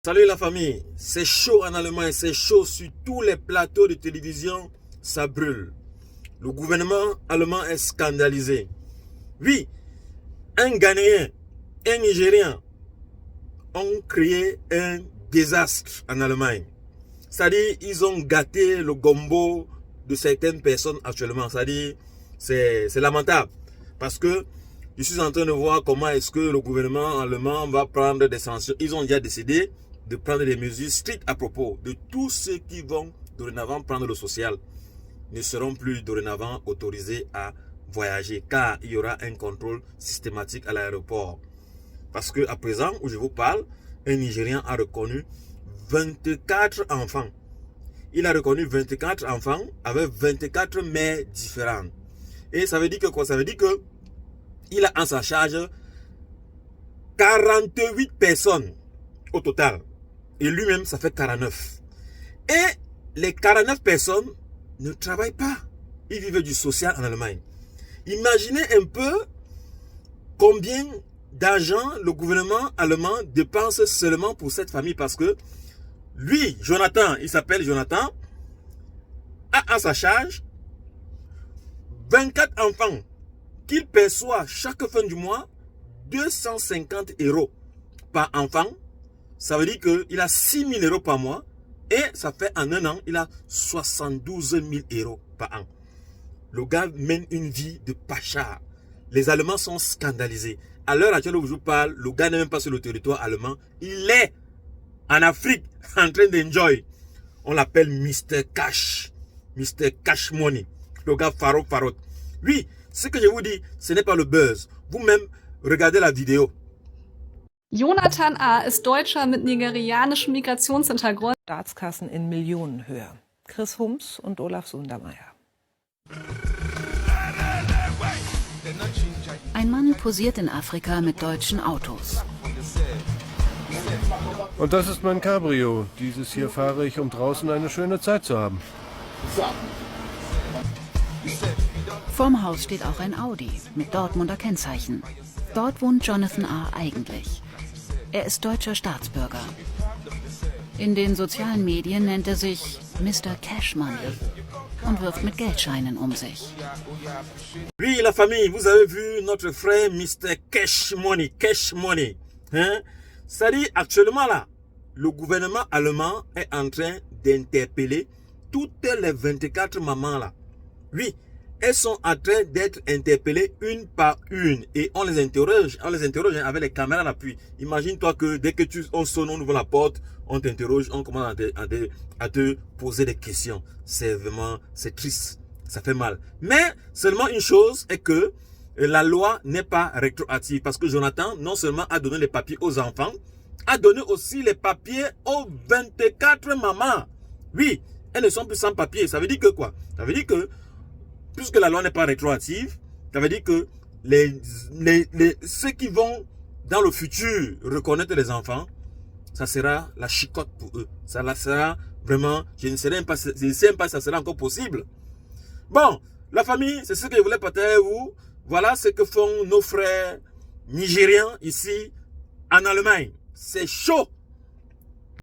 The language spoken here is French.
Salut la famille, c'est chaud en Allemagne, c'est chaud sur tous les plateaux de télévision, ça brûle. Le gouvernement allemand est scandalisé. Oui, un Ghanéen, un Nigérien ont créé un désastre en Allemagne. C'est-à-dire, ils ont gâté le gombo de certaines personnes actuellement. C'est-à-dire, c'est lamentable. Parce que je suis en train de voir comment est-ce que le gouvernement allemand va prendre des sanctions. Ils ont déjà décidé de prendre des mesures strictes à propos de tous ceux qui vont dorénavant prendre le social. Ne seront plus dorénavant autorisés à voyager car il y aura un contrôle systématique à l'aéroport. Parce que à présent où je vous parle, un Nigérian a reconnu 24 enfants. Il a reconnu 24 enfants avec 24 mères différentes. Et ça veut dire que quoi? Ça veut dire que il a en sa charge 48 personnes au total. Et lui-même, ça fait 49. Et les 49 personnes ne travaillent pas. Ils vivent du social en Allemagne. Imaginez un peu combien d'argent le gouvernement allemand dépense seulement pour cette famille. Parce que lui, Jonathan, il s'appelle Jonathan, a en sa charge 24 enfants qu'il perçoit chaque fin du mois 250 € par enfant. Ça veut dire qu'il a 6 000 € par mois et ça fait en un an, il a 72 000 € par an. Le gars mène une vie de pacha. Les Allemands sont scandalisés. À l'heure actuelle où je vous parle, le gars n'est même pas sur le territoire allemand. Il est en Afrique en train d'enjoy. On l'appelle Mr. Cash. Mr. Cash Money. Le gars Farot. Oui, ce que je vous dis, ce n'est pas le buzz. Vous-même, regardez la vidéo. Jonathan A. ist Deutscher mit nigerianischem Migrationshintergrund. Staatskassen in Millionenhöhe. Chris Humms und Olaf Sundermeier. Ein Mann posiert in Afrika mit deutschen Autos. Und das ist mein Cabrio. Dieses hier fahre ich, um draußen eine schöne Zeit zu haben. Vorm Haus steht auch ein Audi mit Dortmunder Kennzeichen. Dort wohnt Jonathan A. eigentlich. Er ist deutscher Staatsbürger. In den sozialen Medien nennt er sich Mr. Cash Money und wirft mit Geldscheinen um sich. Oui, la famille, vous avez vu notre frère Mr. Cash Money. Hein? C'est-à-dire, actuellement là, le gouvernement allemand est en train d'interpeller toutes les 24 mamans là. Oui, elles sont en train d'être interpellées une par une et on les interroge avec les caméras à l'appui. Imagine-toi que dès que on sonne, on ouvre la porte, on t'interroge, on commence à te poser des questions. C'est vraiment, c'est triste, ça fait mal. Mais seulement une chose est que la loi n'est pas rétroactive parce que Jonathan non seulement a donné les papiers aux enfants, a donné aussi les papiers aux 24 mamans. Oui, elles ne sont plus sans papier. Ça veut dire que quoi? Ça veut dire que puisque la loi n'est pas rétroactive, ça veut dire que ceux qui vont dans le futur reconnaître les enfants, ça sera la chicotte pour eux. Ça sera vraiment, je ne sais même pas si ça sera encore possible. Bon, la famille, c'est ce que je voulais partager avec vous. Voilà ce que font nos frères nigériens ici en Allemagne. C'est chaud.